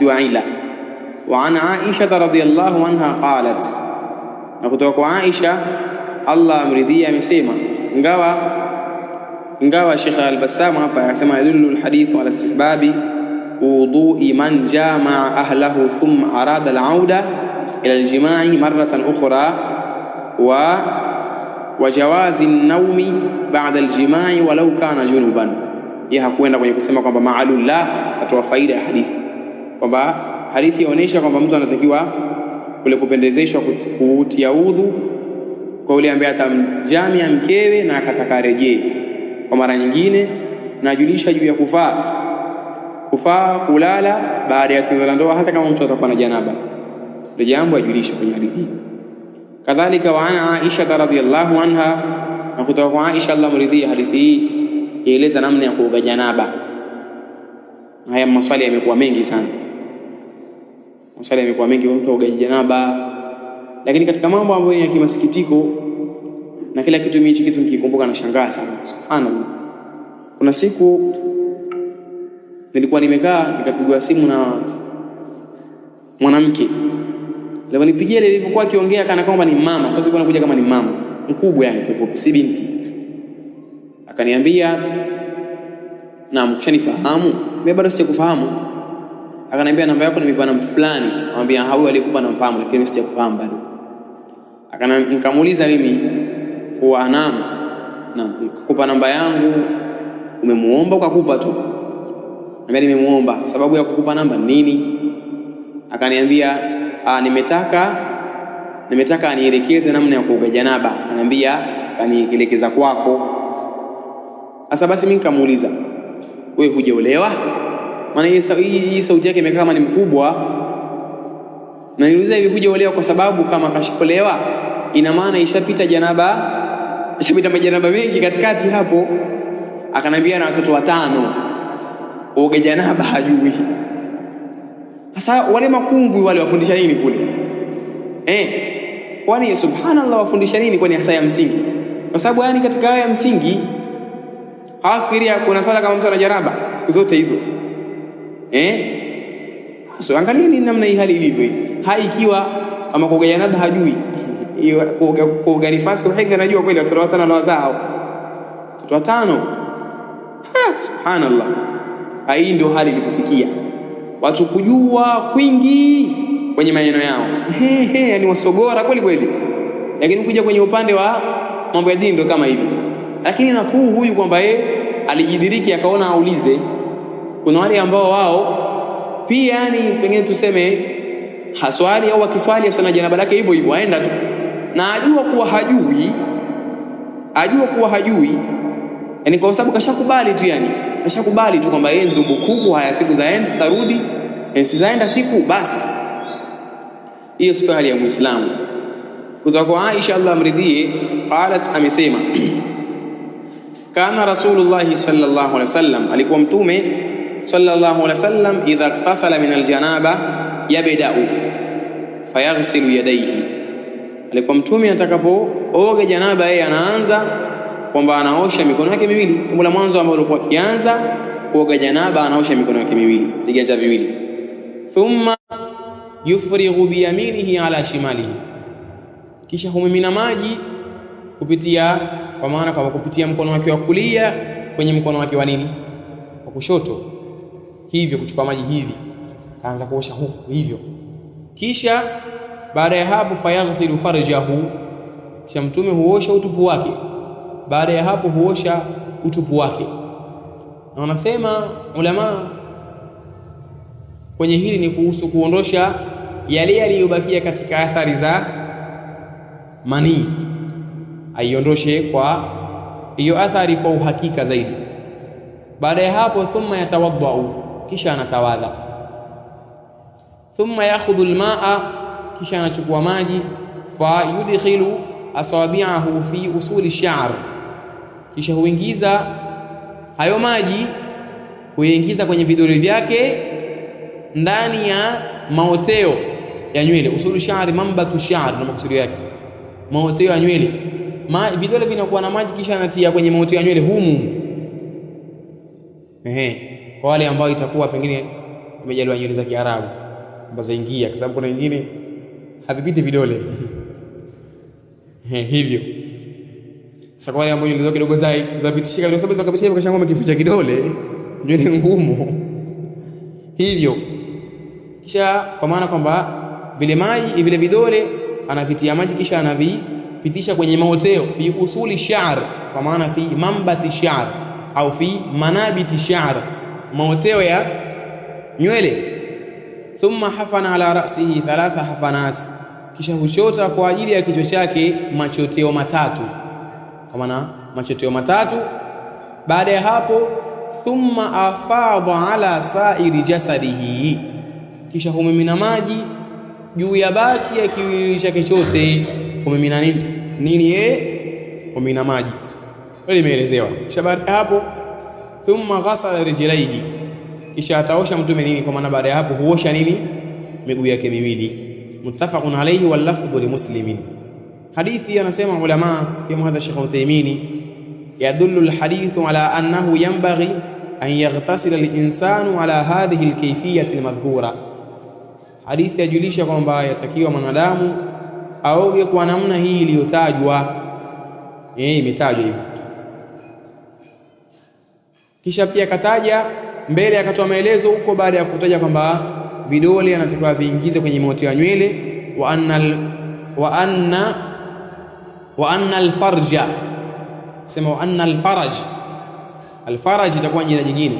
hadithi wa ila. Wa an Aisha radhiyallahu anha qalat, na kutoka kwa Aisha Allah amridhia amesema, ingawa Sheikh Al-Bassam hapa anasema yadullu al-hadith ala istihbabi wudu'i man jamaa ahlahu thumma arada al-auda ila al-jima'i marratan ukhra wa jawazi an-nawmi ba'da al-jima'i walau kana junuban. Yeye hakuenda kwenye kusema kwamba ma'alul la atoa faida ya hadithi, kwamba hadithi inaonyesha kwamba mtu anatakiwa kule kupendezeshwa kutia udhu kwa yule ambaye atamjamia mkewe na akataka rejee kwa mara nyingine, na ajulisha juu ya kufaa kulala baada ya tendo la ndoa hata kama mtu atakuwa na janaba. Ndio jambo ajulisha kwenye hadithi. Kadhalika wa ana Aisha radhiyallahu anha, na kutoka kwa Aisha Allah mridhia, hadithi hii ieleza namna ya kuoga janaba. Haya maswali yamekuwa mengi sana, maswali yamekuwa mengi, mtu aoga janaba. Lakini katika mambo ambayo ni ya kimasikitiko na kila kitu mimi kitu nikikumbuka na shangaa sana, subhanallah. Kuna siku nilikuwa nimekaa nikapigwa simu na mwanamke. Leo nipigie ile ilipokuwa akiongea kana kwamba ni mama, sasa tulikuwa nakuja kama ni mama mkubwa, yani kifupi, si binti. Akaniambia, na mkishanifahamu, mimi bado sijakufahamu. Akaniambia namba yako nimepewa na mtu fulani. Anambia huyo alikupa namfahamu lakini mimi sijakufahamu bado. Nikamuuliza mimi kwa naam, na kukupa namba yangu umemuomba ukakupa tu? Anambia nimemuomba. Sababu ya kukupa namba nini? Akaniambia nimetaka anielekeze namna ya kuoga janaba. Anambia kanielekeza kwako. Sasa basi mimi nikamuuliza, wewe hujaolewa? Maana hii sauti yake imekaa kama ni mkubwa. Na niuliza hivi, hujaolewa kwa sababu kama kashaolewa ina maana ishapita majanaba mengi katikati hapo. Akanambia na watoto 5, kuoga janaba hajui. Sasa wale makungwi wale wafundisha nini kule? Kwani subhanallah wafundisha nini kwani hasa ya msingi? Kwa sababu yani katika haya ya msingi hafikiria kuna swala kama mtu ana janaba siku zote hizo. So angalieni namna hii hali ilivyo. Ikiwa kama kuoga janaba hajui, kuoga nifasi uhenga najua kweli watoto 5 na wazao. Watoto 5. Subhanallah. Hii ndio hali ilipofikia. Watu kujua kwingi kwenye maneno yao. Yani wasogora kweli kweli. Lakini kuja kwenye upande wa mambo ya dini ndio kama hivi. Lakini nafuu huyu kwamba alijidiriki akaona aulize. Kuna wale ambao wao pia yani pengine tuseme haswali au akiswali asana janaba lake hivyo hivyo aenda tu. Na ajua kuwa hajui. Yani kwa sababu kashakubali tu kwamba yeye ndugu kubwa, haya siku zaenda tarudi, sizaenda siku basi. Hiyo sio hali ya Muislamu. Kutoka kwa Aisha Allah amridhie, qalat amesema, kana Rasulullah sallallahu alaihi wasallam, alikuwa mtume sallallahu alaihi wasallam idha tasala min aljanaba yabda'u fayaghsilu yadayhi. Alikuwa mtume atakapooga janaba yeye anaanza kwamba anaosha mikono yake miwili. Jambo la mwanzo ambalo alikuwa akianza kuoga janaba anaosha mikono yake miwili, viganja viwili. Thumma yufrighu bi yaminihi ala shimalihi, kisha humimina maji kupitia mkono wake wa kulia kwenye mkono wake wa kushoto. Hivyo kuchukua maji hivi, kaanza kuosha huku hivyo. Kisha baada ya hapo fayaghsilu farjahu, kisha mtume huosha utupu wake. Baada ya hapo huosha utupu wake. Na wanasema ulama kwenye hili ni kuhusu kuondosha yale yaliyobakia katika athari za manii, aiondoshe kwa hiyo athari kwa uhakika zaidi. Baada ya hapo thumma yatawadhau, kisha anatawadha. Thumma yakhudhu almaa, kisha anachukua maji. Fa yudkhilu asabi'ahu fi usuli ash-sha'r, kisha huingiza hayo maji, huingiza kwenye vidole vyake ndani ya maoteo ya nywele. Usulu ash-sha'r, mambatu ash-sha'r na maksudi yake maoteo ya nywele. Vidole vinakuwa na maji, kisha anatia kwenye maoteo ya nywele humu. Kwa wale ambao itakuwa pengine imejaliwa nywele za Kiarabu ambazo ingia, kwa sababu kuna wengine havipiti vidole hivyo. Sasa kwa wale ambao nywele zao kidogo zapitishika kwa sababu zakapitisha hivyo, kashango kificha kidole, nywele ngumu hivyo. Kisha kwa maana kwamba vile maji vile vidole anavitia maji, kisha anavipitisha kwenye maoteo fi usuli sha'r, kwa maana fi mambati sha'r au fi manabiti sha'r, maoteo ya nywele. Thumma hafana ala ra'sihi 3 hafanat, kisha huchota kwa ajili ya kichwa chake machoteo matatu, kwa maana machoteo matatu. Baada ya hapo, thumma afadha ala sa'iri jasadihi, kisha humimina maji juu ya baki ya kiwili chake chote. Humimina nini? Humimina maji, hili imeelezewa. Kisha baada ya hapo, thumma ghasala rijlaihi, kisha ataosha mtume nini, kwa maana baada ya hapo huosha nini, miguu yake miwili. Muttafaqun alayhi wal lafdhu li muslimin. Hadithi anasema ulama kama hadha Sheikh Uthaymeen, yadullu al hadithu ala annahu yanbaghi an yaghtasila al insanu ala hadhihi al kayfiyyah al madhkura. Hadithi yajulisha kwamba yatakiwa mwanadamu aoge kwa namna hii iliyotajwa, imetajwa hivyo. Kisha pia kataja mbele, akatoa maelezo huko baada ya kutaja kwamba vidole anatakiwa viingize kwenye maoteo ya nywele. wa anna alfarja, sema wa anna alfaraj, alfaraj itakuwa jina jingine,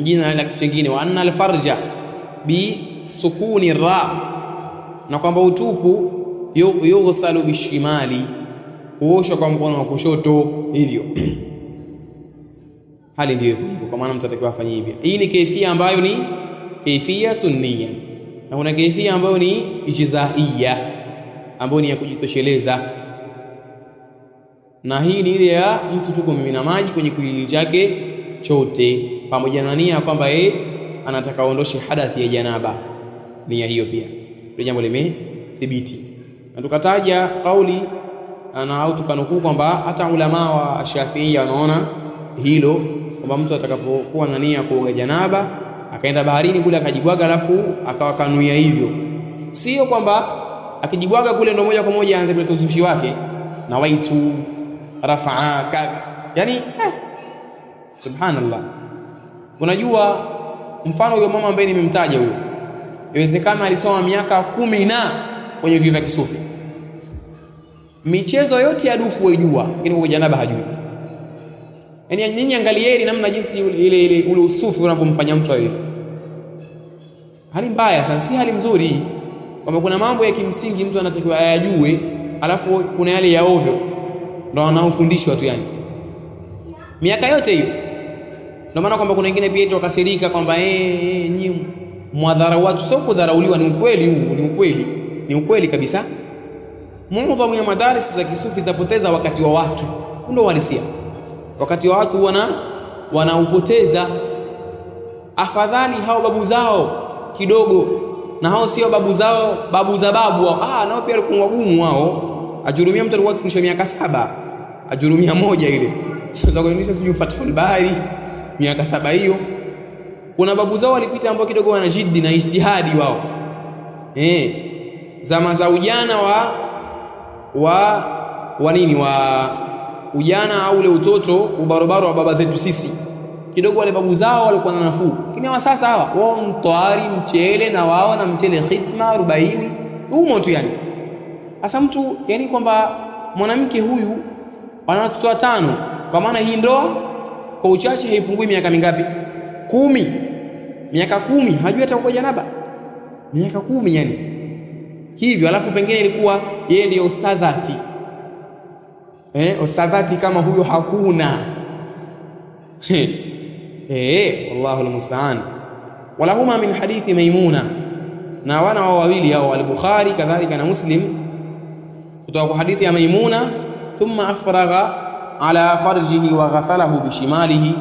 jina la kitu kingine. Wa anna alfarja bi sukuni ra, na kwamba utupu yughsalu bishimali, huoshwa kwa mkono wa kushoto hivyo. Hali ndio hivyo, kwa maana mtu atakiwa afanye hivyo. Hii ni kaifia ambayo ni kaifia sunniya, na kuna kaifia ambayo ni ijzaiya, ambayo ni ya kujitosheleza. Na hii ni ile ya mtu tu kumimina maji kwenye kiwili chake chote pamoja na nia kwamba yeye anataka aondoshe hadathi ya janaba. Nia hiyo pia ndio jambo limethibiti. Na tukataja kauli au tukanukuu kwamba hata ulama wa Shafi'i wanaona hilo, kwamba mtu atakapokuwa na nia kuoga janaba akaenda baharini kule akajibwaga alafu akawa kanuia hivyo, sio kwamba akijibwaga kule ndio moja kwa moja aanze kuleta uzushi wake na waitu rafaa kadha, yani subhanallah. Unajua mfano huyo mama ambaye nimemtaja huyo, inawezekana alisoma miaka 10 na kwenye vyuo vya kisufi, michezo yote ya dufu waijua, lakini kwa janaba hajui. Yaani nyinyi angalieni namna jinsi ule usufi unapomfanya mtu hivi. Hali mbaya sana, si hali nzuri. Kwamba kuna mambo ya kimsingi mtu anatakiwa ayajue, alafu kuna yale ya ovyo ndio anaofundishwa tu yani. Miaka yote hiyo. Ndio maana kwamba kuna wengine pia wakasirika kwamba nyinyi mwadhara watu, sio kudharauliwa, ni ukweli huu, ni ukweli. Ni ukweli kabisa. Muadhamu ya madaris za kisufi zapoteza wakati wa watu. Ndio walisia. Wakati wa watu wanaupoteza. Afadhali hao babu zao kidogo, na hao sio babu zao, babu za babu wao. Nao pia walikuwa wagumu wao. Ajurumia mtu alikuwa akifundisha miaka 7, ajurumia moja ile. Sasa kwa nini sisi Fathul Bari miaka 7 hiyo? Kuna babu zao walipita ambao kidogo wana jiddi na ijtihadi wao. Zama za ujana wa ujana au ule utoto, ubarobaro wa baba zetu sisi, kidogo wale babu zao walikuwa na nafuu. Lakini wa sasa hawa wao mtwari mchele na wao na mchele khitma 40 humo tu yani. Sasa mtu yani kwamba mwanamke huyu ana watoto 5, kwa maana hii ndoa kwa uchache haipungui miaka mingapi? 10. Miaka 10 hajui hata kwa janaba. Miaka 10 yani. Hivyo alafu pengine ilikuwa yeye ndio ustadhati. Ustadhati kama huyo hakuna. Wallahu almusta'an. Wala huma min hadithi Maimuna, na wana wao wawili hao al-Bukhari kadhalika na Muslim, kutoka kwa hadithi ya Maimuna. Thumma afragha ala farjihi wa ghasalahu bishimalihi,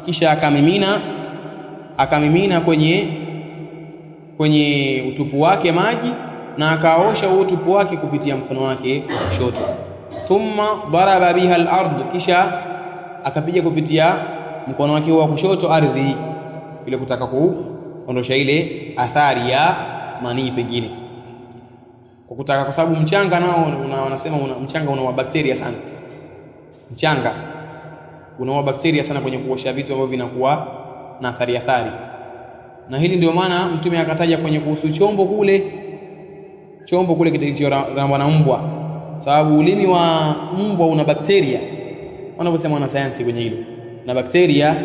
kisha akamimina kwenye utupu wake maji na akaosha utupu wake kupitia mkono wake kushoto. Thumma daraba biha al-ard, kisha akapiga kupitia mkono wake wa kushoto ardhi, ile kutaka ondosha ile athari ya manii pengine, kwa sababu mchanga nao wanasema mchanga una bakteria sana. Mchanga una bakteria sana kwenye kuosha vitu ambavyo vinakuwa na athari, na hili ndio maana Mtume akataja kwenye kuhusu chombo kule kilichorambwa na mbwa, sababu ulimi wa mbwa una bakteria, wanavyosema wanasayansi kwenye hilo, na bakteria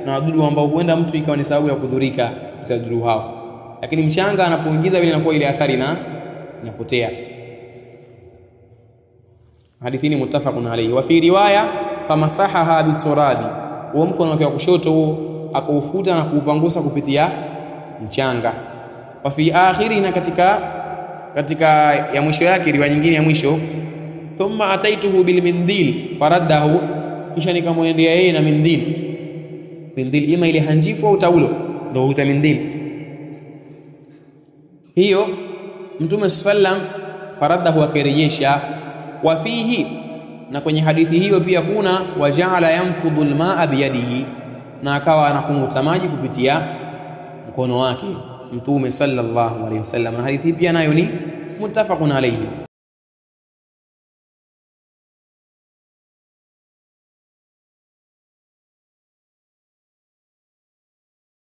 na wadudu ambao huenda mtu ikawa ni sababu ya kudhurika kwa wadudu hao, lakini mchanga anapoingiza vile inakuwa ile athari na inapotea. Hadithi ni muttafaqun alayhi. Wa fi riwaya famasahaha bituradi, huo mkono wake wa kushoto huo akaufuta na kuupangusa kupitia mchanga. Wa fi akhiri, na katika ya mwisho yake, riwaya nyingine ya mwisho, thumma ataituhu bil mindil faraddahu, kisha nikamwendea yeye na mindil ima ile hanjifu au taulo, ndio huita mindil hiyo. Mtume sallam faraddahu, akirejesha. Wa fihi, na kwenye hadithi hiyo pia kuna waja'ala yanfudhu almaa biyadihi, na akawa anakunguta maji kupitia mkono wake Mtume sallallahu alayhi wasallam. Na hadithi pia nayo ni muttafaqun alayhi.